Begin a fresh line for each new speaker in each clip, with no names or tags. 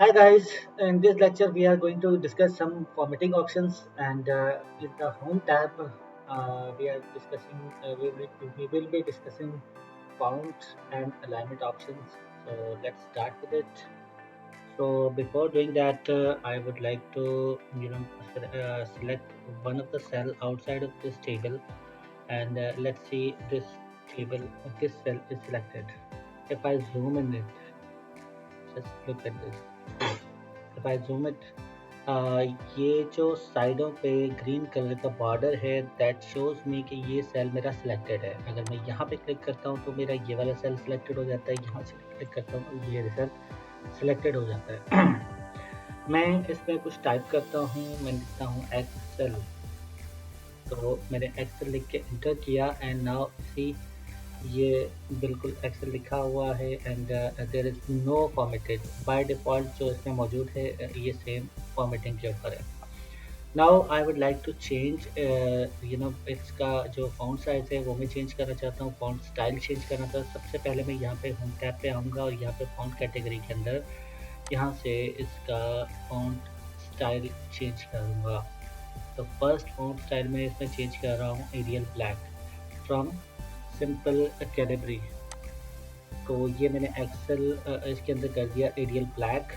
Hi guys, in this lecture we are going to discuss some formatting options and in the home tab we are discussing we will be discussing font and alignment options. So let's start with it. So before doing that, I would like to select one of the cell outside of this table and let's see this cell is selected. If I zoom in it, just look at this. If I zoom it, uh, ये जो साइडों पे green colour का border है that shows मी कि ये cell मेरा selected है। अगर मैं यहाँ पे क्लिक करता हूँ तो मेरा ये वाला सेल सिलेक्टेड हो जाता है, यहाँ से क्लिक करता हूँ तो ये सेल सिलेक्टेड हो जाता है। मैं इसमें कुछ टाइप करता हूँ, मैं लिखता हूँ एक्सेल, तो मैंने एक्सेल लिख के इंटर किया एंड नाउ सी ये बिल्कुल एक्सेल लिखा हुआ है and there is no formatted. By default जो इसमें मौजूद है ये सेम फॉर्मेटिंग के ऊपर है। Now I would like to change इसका जो फ़ॉन्ट साइज़ है वो मैं चेंज करना चाहता हूँ, फ़ॉन्ट स्टाइल चेंज करना चाहता हूँ। सबसे पहले मैं यहाँ पे होम टैब पे आऊँगा और यहाँ पे फ़ॉन्ट कैटेगरी के अंदर यहाँ से इसका फ़ॉन्ट स्टाइल चेंज करूँगा। तो फर्स्ट फ़ॉन्ट स्टाइल में इसमें चेंज कर रहा हूँ Arial black from simple Calibri. तो ये मैंने एक्सेल इसके अंदर कर दिया एरियल ब्लैक।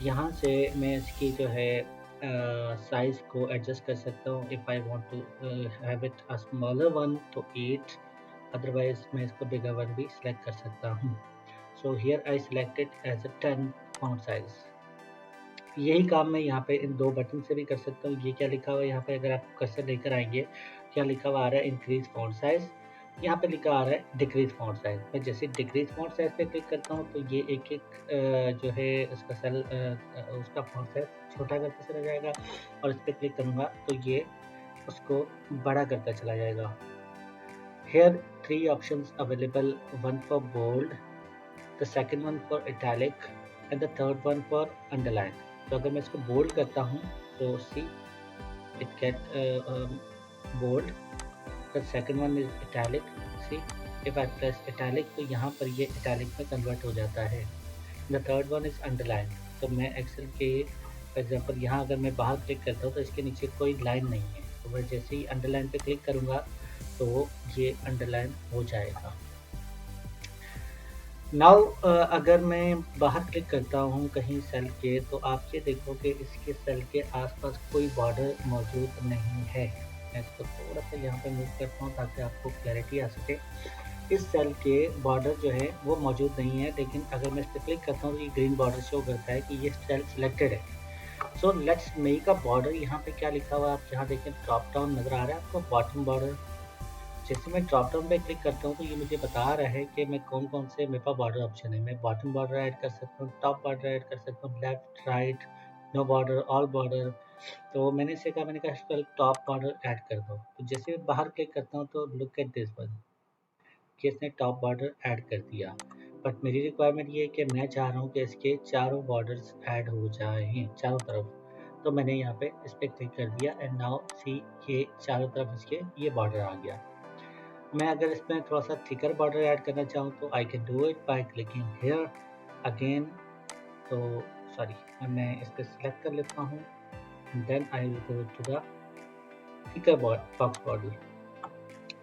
यहाँ से मैं इसकी जो है साइज़ को एडजस्ट कर सकता हूँ। If I want to have it a smaller one तो 8, अदरवाइज मैं इसको बिगर वन भी सिलेक्ट कर सकता हूँ। So here I selected as a 10 font size. यही काम मैं यहाँ पे इन दो बटन से भी कर सकता हूँ। ये क्या लिखा हुआ है यहाँ पे, अगर आप कर्सर लेकर आएंगे, क्या लिखा हुआ आ रहा है, इंक्रीज फॉन्ट साइज। यहाँ पे लिखा आ रहा है डिक्रीज फॉन्ट साइज। मैं जैसे डिक्रीज फॉन्ट साइज पे क्लिक करता हूँ तो ये एक एक जो है उसका सेल उसका फॉन्ट साइज छोटा करता चला जाएगा और इस पर क्लिक करूँगा तो ये उसको बड़ा करता चला जाएगा। Here 3 options available, one for bold, the second one for italic and the third one for underline. तो अगर मैं इसको बोल्ड करता हूँ तो see it get bold. The second one is italic, see if I press italic तो यहाँ पर ये इटैलिक में कन्वर्ट हो जाता है। The third one is underline. तो मैं एक्सेल के फॉर एग्जांपल यहाँ अगर मैं बाहर क्लिक करता हूँ तो इसके नीचे कोई लाइन नहीं है, तो मैं जैसे ही अंडरलाइन पे क्लिक करूँगा तो ये अंडरलाइन हो जाएगा। नाउ अगर मैं बाहर क्लिक करता हूँ कहीं सेल के तो आप ये देखो कि इसके सेल के आसपास कोई बॉर्डर मौजूद नहीं है। मैं इसको थोड़ा सा यहाँ पे मूव करता हूँ ताकि आपको क्लैरिटी आ सके। इस सेल के बॉर्डर जो है वो मौजूद नहीं है, लेकिन अगर मैं इस पर क्लिक करता हूँ तो ये ग्रीन बॉर्डर शो करता है कि ये सेल सिलेक्टेड है। So let's make a border. यहाँ पे क्या लिखा हुआ है आप यहाँ देखें, ड्रॉप डाउन नज़र आ रहा है आपको, बॉटम बॉर्डर। जैसे मैं ड्रॉप डाउन पे क्लिक करता हूँ तो ये मुझे बता रहा है कि मैं कौन कौन से मेरे पास बॉर्डर ऑप्शन है। मैं बॉटम बॉर्डर ऐड कर सकता हूँ, टॉप बॉर्डर ऐड कर सकता हूँ, left right, no border, all border. तो मैंने इसे कहा, मैंने कहा टॉप बॉर्डर ऐड कर दो। तो जैसे मैं बाहर क्लिक करता हूँ तो लुक एट दिस वन कि इसने टॉप बॉर्डर ऐड कर दिया। बट मेरी रिक्वायरमेंट ये है कि मैं चाह रहा हूँ कि इसके चारों बॉर्डर्स ऐड हो जाएं चारों तरफ। तो मैंने यहाँ पे इस पर क्लिक कर दिया एंड नाउ सी ये चारों तरफ इसके ये बॉर्डर आ गया। मैं अगर इसमें थोड़ा सा थिकर बॉर्डर ऐड करना चाहूँ तो I can do it by clicking here again. तो सॉरी, मैं इस पर सिलेक्ट कर लेता हूँ, then I will go to the thicker box border.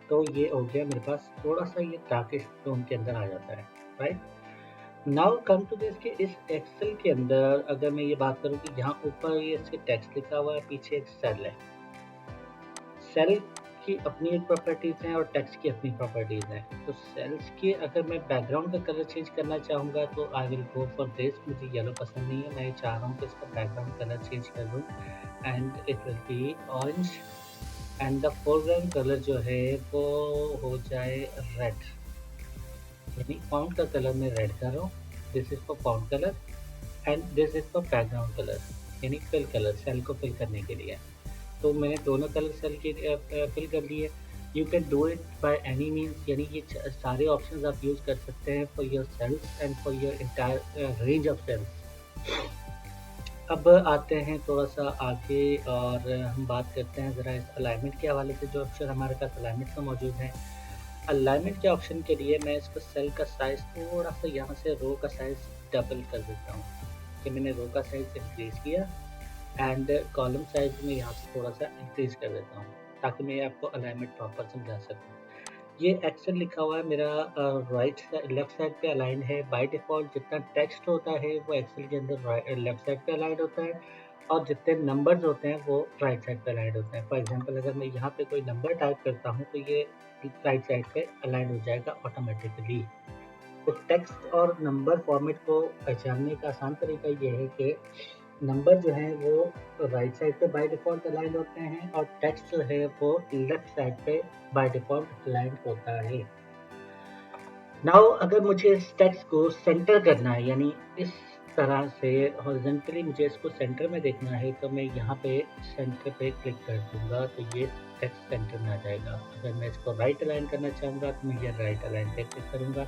तो ये हो गया मेरे पास, थोड़ा सा ये डार्किश टोन के अंदर आ जाता है, right. Now come to this कि इस एक्सेल के अंदर अगर मैं ये बात करूँ कि यहाँ ऊपर ये इसके टेक्स्ट लिखा हुआ है, पीछे एक सेल है। सेल की अपनी एक प्रॉपर्टीज़ हैं और टेक्स्ट की अपनी प्रॉपर्टीज़ हैं। तो सेल्स के अगर मैं बैकग्राउंड का कलर चेंज करना चाहूँगा तो आई विल गो फॉर दिस। मुझे येलो पसंद नहीं है, मैं चाह रहा हूँ कि इसका बैकग्राउंड कलर चेंज कर दूँ and it will be orange and the foreground colour जो है वो हो जाए रेड। यानी फॉन्ट का कलर मैं रेड कर रहा हूँ, this is for font colour and this is for background colour, यानी फिल कलर, सेल को फिल करने के लिए। तो मैंने दोनों कलर सेल के फिल कर लिए। You can do it by any means, यानी ये सारे ऑप्शंस आप यूज़ कर सकते हैं for your cells and for your entire range of cells. अब आते हैं थोड़ा सा आगे और हम बात करते हैं ज़रा इस अलाइनमेंट के हवाले से। जो ऑप्शन हमारे पास अलाइनमेंट में मौजूद है, अलाइनमेंट के ऑप्शन के लिए मैं इसको सेल का साइज़ थोड़ा सा यहाँ से रो का साइज़ डबल कर देता हूँ। कि मैंने रो का साइज इंक्रीज किया एंड कॉलम साइज में यहाँ से थोड़ा सा इंक्रीज कर देता हूँ ताकि मैं आपको अलाइनमेंट प्रॉपर समझा सकूँ। ये एक्सेल लिखा हुआ है मेरा लेफ्ट साइड पे अलाइन है। बाय डिफ़ॉल्ट जितना टेक्स्ट होता है वो एक्सेल के अंदर लेफ्ट साइड पे अलाइन होता है और जितने नंबर्स होते हैं वो राइट साइड पे अलाइन होते हैं। फॉर एग्जांपल अगर मैं यहाँ पे कोई नंबर टाइप करता हूँ तो ये राइट साइड पे अलाइन हो जाएगा ऑटोमेटिकली। तो टेक्स्ट और नंबर फॉर्मेट को पहचानने का आसान तरीका ये है कि नंबर जो है वो राइट साइड पे बाय डिफ़ॉल्ट अलाइन होते हैं और टेक्स्ट जो है वो लेफ्ट साइड पे बाय डिफ़ॉल्ट अलाइन होता है। नाउ अगर मुझे इस टेक्स्ट को सेंटर करना है यानी इस तरह से हॉरिजॉन्टली मुझे इसको सेंटर में देखना है तो मैं यहाँ पे सेंटर पे क्लिक कर दूंगा तो ये टेक्स्ट सेंटर में आ जाएगा। अगर मैं इसको राइट अलाइन करना चाहूँगा तो मैं ये राइट अलाइन पे क्लिक करूँगा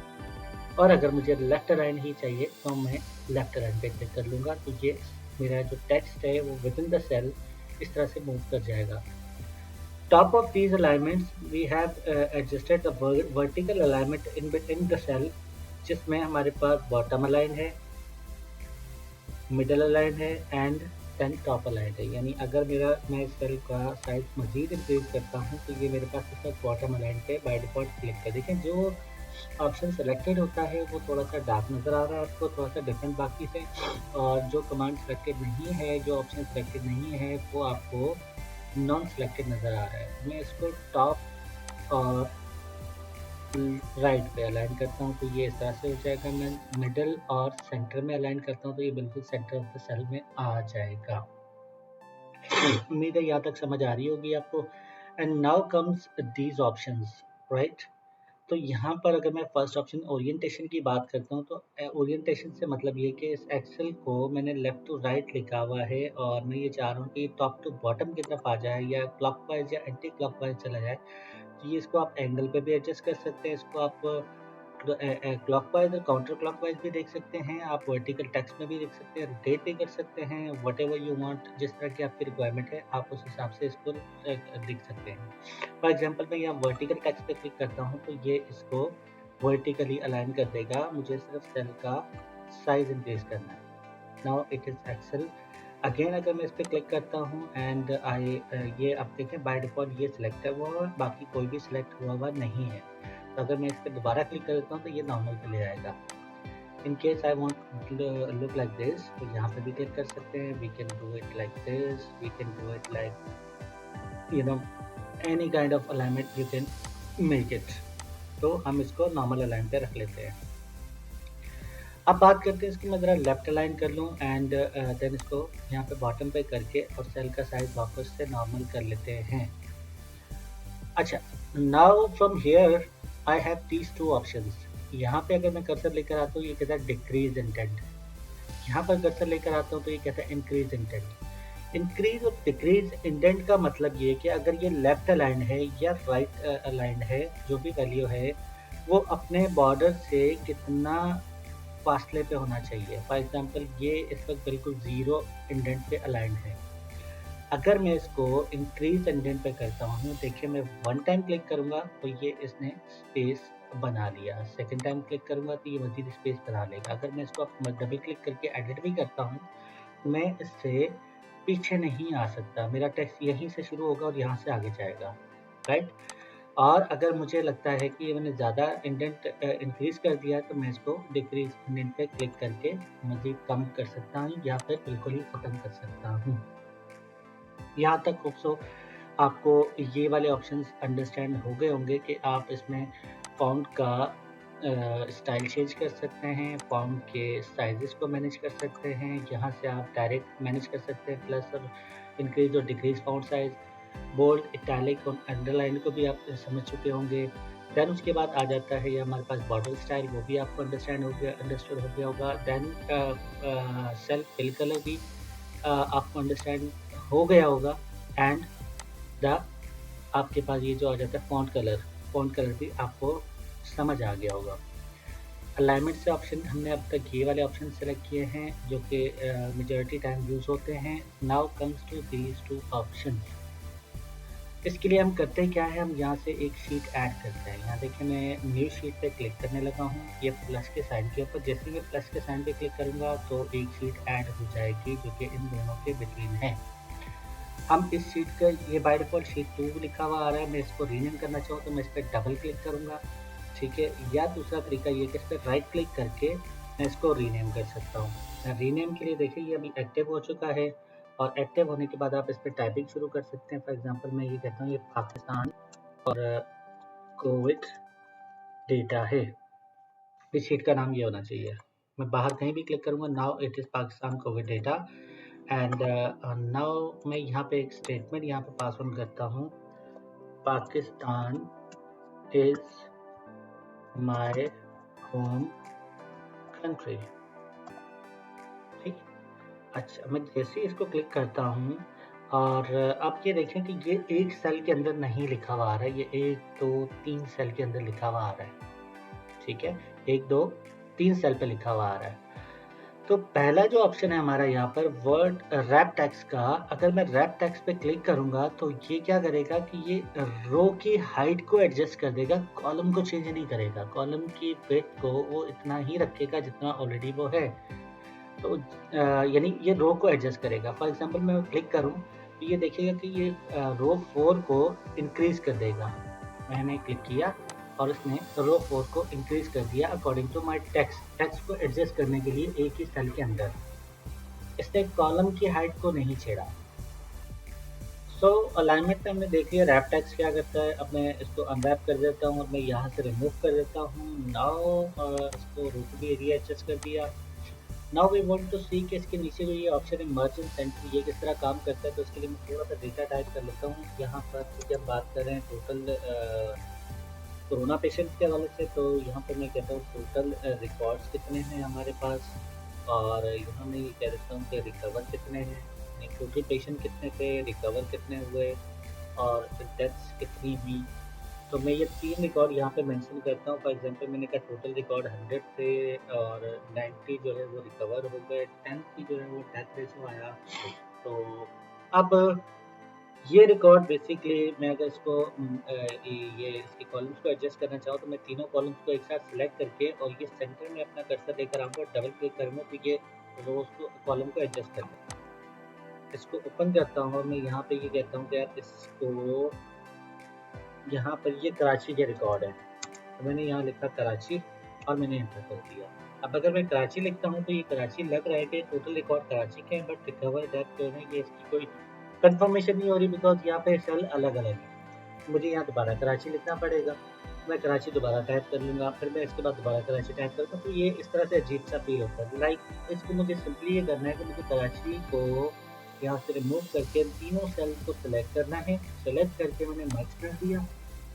और अगर मुझे लेफ्ट अलाइन ही चाहिए तो मैं लेफ्ट अलाइन पे क्लिक कर लूँगा तो ये मेरा जो टेक्स्ट है वो विद इन द सेल इस तरह से मूव कर जाएगा। Top of these alignments, we have adjusted the vertical alignment in the cell, जिसमें हमारे पास bottom align है, middle align है and then top align है। यानी अगर मैं इस सेल का साइज मजीद इंक्रीज करता हूँ तो ये मेरे पास इस वक्त बॉटम अलाइन पे बाय डिफॉल्ट क्लिक कर। देखें जो ऑप्शन सेलेक्टेड होता है वो थोड़ा सा डार्क नज़र आ रहा है आपको, थोड़ा सा डिफरेंट बाकी से, और जो कमांड सेलेक्टेड नहीं है, जो ऑप्शन सेलेक्टेड नहीं है वो आपको नॉन सेलेक्टेड नज़र आ रहा है। मैं इसको टॉप और राइट पे अलाइन करता हूँ तो ये इस तरह से हो जाएगा। मैं मिडल और सेंटर में अलाइन करता हूँ तो ये बिल्कुल सेंटर ऑफ द सेल में आ जाएगा। उम्मीद है यहाँ तक समझ आ रही होगी आपको। And now comes these options, right. तो यहाँ पर अगर मैं फर्स्ट ऑप्शन ओरिएंटेशन की बात करता हूँ तो ओरिएंटेशन से मतलब ये कि इस एक्सेल को मैंने लेफ़्ट टू राइट लिखा हुआ है और मैं ये चाह रहा हूँ कि टॉप टू बॉटम की तरफ आ जाए या क्लॉकवाइज या एंटी क्लॉकवाइज चला जाए। तो ये इसको आप एंगल पे भी एडजस्ट कर सकते हैं, इसको आप क्लॉकवाइज और काउंटर क्लॉकवाइज भी देख सकते हैं, आप वर्टिकल टेक्स्ट में भी देख सकते हैं, रोटेट भी कर सकते हैं, व्हाटएवर यू वांट, जिस तरह की आपकी रिक्वायरमेंट है आप उस हिसाब से इसको लिख सकते हैं। फॉर एग्जांपल मैं यहाँ वर्टिकल टेक्स्ट पे क्लिक करता हूँ तो ये इसको वर्टिकली अलाइन कर देगा, मुझे सिर्फ सेल का साइज इंक्रीज करना है। Now it is Excel again. अगर मैं इस पर क्लिक करता हूँ एंड ये आप देखें बाय डिफॉल्ट ये सिलेक्ट हुआ हुआ, बाकी कोई भी सिलेक्ट हुआ हुआ नहीं है। तो अगर मैं इस पर दोबारा क्लिक कर देता हूँ तो ये नॉर्मल पे ले आएगा। In case I want look like this तो यहाँ पे भी क्लिक कर सकते हैं। We can do it like this, we can do it like you know any kind of alignment you can make it. तो हम इसको नॉर्मल अलाइन पे रख लेते हैं। अब बात करते हैं इसकी, मैं ज़रा लेफ्ट अलाइन कर लूँ एंड देन इसको यहाँ पे बॉटम पे करके और सेल का साइज वापस से नॉर्मल कर लेते हैं। अच्छा, now from here I have these two options. यहाँ पे अगर मैं कर्सर लेकर आता हूँ ये कहता है डिक्रीज इंडेंट, यहाँ पर कर्सर लेकर आता हूँ तो ये कहता है इंक्रीज इंडेंट। इंक्रीज और डिक्रीज इंडेंट का मतलब ये कि अगर ये लेफ्ट अलाइन है या राइट अलाइन है, जो भी वैल्यू है वो अपने बॉर्डर से कितना फासले पे होना चाहिए। फॉर एग्जांपल ये इस वक्त बिल्कुल ज़ीरो इंडेंट पे अलाइन है। अगर मैं इसको इंक्रीज इंडेंट पे करता हूँ, देखिए मैं वन टाइम क्लिक करूँगा तो ये इसने स्पेस बना लिया, सेकंड टाइम क्लिक करूँगा तो ये मजीद स्पेस बना लेगा। अगर मैं इसको डबल क्लिक करके एडिट भी करता हूँ तो मैं इससे पीछे नहीं आ सकता, मेरा टेक्स्ट यहीं से शुरू होगा और यहाँ से आगे जाएगा, राइट। और अगर मुझे लगता है कि मैंने ज़्यादा इंडेंट इंक्रीज़ कर दिया तो मैं इसको डिक्रीज़ इंडेंट पे क्लिक करके मज़ीद कम कर सकता हूँ या फिर बिल्कुल ही ख़त्म कर सकता हूँ। यहाँ तक होप्सो आपको ये वाले ऑप्शंस अंडरस्टैंड हो गए होंगे कि आप इसमें फॉन्ट का स्टाइल चेंज कर सकते हैं, फॉन्ट के साइजेस को मैनेज कर सकते हैं, यहाँ से आप डायरेक्ट मैनेज कर सकते हैं प्लस और इंक्रीज़ और decrease font size, bold, italic और अंडरलाइन को भी आप समझ चुके होंगे। देन उसके बाद आ जाता है ये हमारे पास बॉर्डर स्टाइल, वो भी आपको अंडरस्टूड हो गया होगा। देन सेल्फ फिल कलर भी आपको अंडरस्टैंड हो गया होगा एंड द आपके पास ये जो आ जाता है फॉन्ट कलर भी आपको समझ आ गया होगा। अलाइनमेंट से ऑप्शन हमने अब तक ये वाले ऑप्शन सेलेक्ट किए हैं जो कि मेजॉरिटी टाइम यूज़ होते हैं। Now comes to these two options. इसके लिए हम करते क्या है, हम यहाँ से एक शीट ऐड करते हैं। यहाँ देखिए मैं न्यू शीट पे क्लिक करने लगा हूँ, ये प्लस के साइन के ऊपर। जैसे मैं प्लस के साइन पे क्लिक करूँगा तो एक शीट ऐड हो जाएगी जो कि इन दोनों के बिटवीन है। हम इस शीट का, ये बाय डिफ़ॉल्ट शीट 2 लिखा हुआ आ रहा है, मैं इसको रीनेम करना चाहूँ तो मैं इस पर डबल क्लिक करूँगा, ठीक है। या दूसरा तरीका ये कि इस पर राइट क्लिक करके मैं इसको रीनेम कर सकता हूँ। रीनेम के लिए देखिए ये अभी एक्टिव हो चुका है, और एक्टिव होने के बाद आप इस पर टाइपिंग शुरू कर सकते हैं। फॉर एग्जांपल मैं ये कहता हूँ ये पाकिस्तान और कोविड डेटा है, इस शीट का नाम ये होना चाहिए। मैं बाहर कहीं भी क्लिक करूँगा, now it is Pakistan Covid data. And now मैं यहाँ पे एक स्टेटमेंट यहाँ पे पास ऑन करता हूँ, Pakistan is my home country, ठीक। अच्छा, मैं जैसे ही इसको क्लिक करता हूँ, और आप ये देखें कि ये एक सेल के अंदर नहीं लिखा हुआ आ रहा है, ये 1 2 3 सेल के अंदर लिखा हुआ आ रहा है, ठीक है। 1 2 3 सेल पे लिखा हुआ आ रहा है। तो पहला जो ऑप्शन है हमारा यहाँ पर वर्ड रैप टेक्स्ट का, अगर मैं रैप टेक्स्ट पे क्लिक करूँगा तो ये क्या करेगा कि ये रो की हाइट को एडजस्ट कर देगा, कॉलम को चेंज नहीं करेगा। कॉलम की विड्थ को वो इतना ही रखेगा जितना ऑलरेडी वो है। तो यानी ये रो को एडजस्ट करेगा। फॉर एग्जांपल मैं क्लिक करूँ तो ये देखिएगा कि ये रो 4 को इंक्रीज़ कर देगा। मैंने क्लिक किया और इसने रो 4 को इंक्रीज़ कर दिया according to my text. Text को एडजस्ट करने के लिए एक ही सेल के अंदर। इसने कॉलम की हाइट को नहीं छेड़ा। सो अलाइनमेंट में हमने देख लिया रैप टेक्स्ट क्या करता है। अब मैं इसको अनरैप कर देता हूँ और मैं यहाँ से रिमूव कर देता हूँ। नाउ इसको रो को भी एरिया एडजस्ट कर दिया। नाउ वी वांट टू सी कि इसके नीचे जो ये ऑप्शन है मर्ज एंड सेंटर, ये किस तरह काम करता है। तो इसके लिए मैं थोड़ा सा डेटा टाइप कर लेता हूँ। यहाँ पर जब बात कर रहे हैं टोटल कोरोना पेशेंट के हवाले से, तो यहाँ पर मैं कहता हूँ टोटल रिकॉर्ड्स कितने हैं हमारे पास, और यहाँ मैं ये कह देता हूँ कि रिकवर कितने हैं, टोटल पेशेंट कितने थे, रिकवर कितने हुए, और डेथ्स कितनी हुई। तो मैं ये 3 रिकॉर्ड यहाँ पे मेंशन करता हूँ। फॉर एग्जांपल मैंने कहा टोटल रिकॉर्ड 100 थे और 90 जो है वो रिकवर हो गए, 10 की जो है वो डेथ रेशो आया। तो अब ये रिकॉर्ड बेसिकली मैं अगर इसको ये इसके कॉलम्स को एडजस्ट करना चाहूँ तो मैं तीनों कॉलम्स को एक साथ सिलेक्ट करके और ये सेंटर में अपना कर्सर लेकर आऊँगा, डबल क्लिक करूँगा तो ये रोज को कॉलम को एडजस्ट कर लेगा। इसको ओपन करता हूँ और मैं यहाँ पे ये कहता हूँ कि यार इसको, यहाँ पर ये कराची के रिकॉर्ड है, तो मैंने यहाँ लिखा कराची और मैंने एंटर कर दिया। अब अगर मैं कराची लिखता हूँ तो ये कराची लग रहा है कि टोटल रिकॉर्ड कराची के हैं, बट रिकवर डेथ जो है ये इसकी कोई कंफर्मेशन नहीं हो रही, बिकॉज यहाँ पे सेल अलग अलग है। मुझे यहाँ दोबारा कराची लिखना पड़ेगा। मैं कराची दोबारा टाइप कर लूँगा, फिर मैं इसके बाद दोबारा कराची टाइप करूँगा, तो ये इस तरह से अजीब सा फील होता है। लाइक इसको मुझे सिंपली ये करना है कि मुझे कराची को यहाँ से रिमूव करके तीनों सेल को सिलेक्ट करना है। सिलेक्ट करके मैंने मर्ज कर दिया।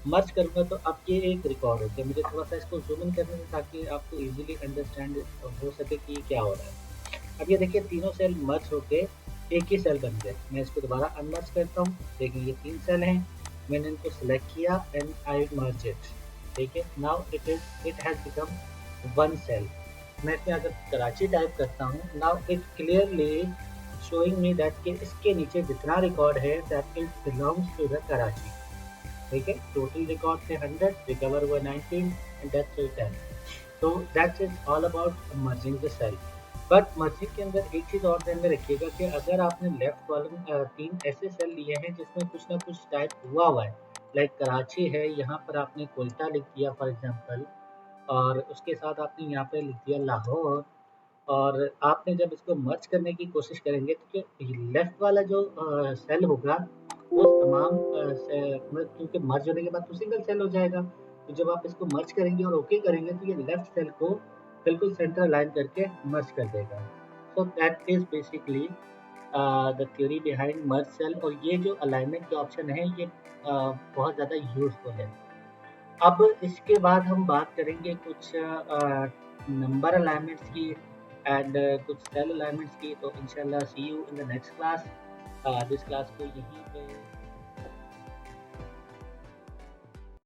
मर्ज करूँगा तो अब ये एक रिकॉर्ड हो गया। मुझे थोड़ा सा इसको जूम इन करने में ताकि आपको ईजिली अंडरस्टैंड हो सके कि ये क्या हो रहा है। अब ये देखिए तीनों सेल मर्ज होके एक ही सेल बन गए। मैं इसको दोबारा अनमर्ज करता हूँ। देखिए ये 3 सेल हैं, मैंने इनको सिलेक्ट किया एंड आई मर्ज इट। ठीक है, now it has become one cell. मैं इसमें अगर कराची टाइप करता हूँ, now it clearly showing me that कि इसके नीचे जितना रिकॉर्ड है that it belongs to the Karachi. ठीक है, टोटल रिकॉर्ड थे 100, रिकवर हुआ 19 एंड डेथ हुई 10। तो that is all about merging the cell. But merging के अंदर एक चीज़ और ध्यान में रखिएगा कि अगर आपने लेफ्ट कॉलम 3 ऐसे सेल लिए हैं जिसमें कुछ ना कुछ टाइप हुआ है, लाइक कराची है, यहाँ पर आपने कोयटा लिख दिया फॉर एग्जांपल, और उसके साथ आपने यहाँ पे लिख दिया लाहौर, और आपने जब इसको मर्ज करने की कोशिश करेंगे तो लेफ्ट वाला जो सेल होगा वो तमाम क्योंकि मर्ज होने के बाद तो सिंगल सेल हो जाएगा। तो जब आप इसको मर्ज करेंगे और ओके करेंगे तो ये लेफ्ट सेल को बिल्कुल सेंटर लाइन करके मर्ज कर देगा। So that is basically the theory behind merge cell. और ये जो अलाइनमेंट के ऑप्शन है ये बहुत ज़्यादा यूजफुल है। अब इसके बाद हम बात करेंगे कुछ नंबर अलाइनमेंट्स की एंड कुछ सेल अलाइनमेंट्स की। तो इंशाल्लाह see you in the next class. This class को यहीं पे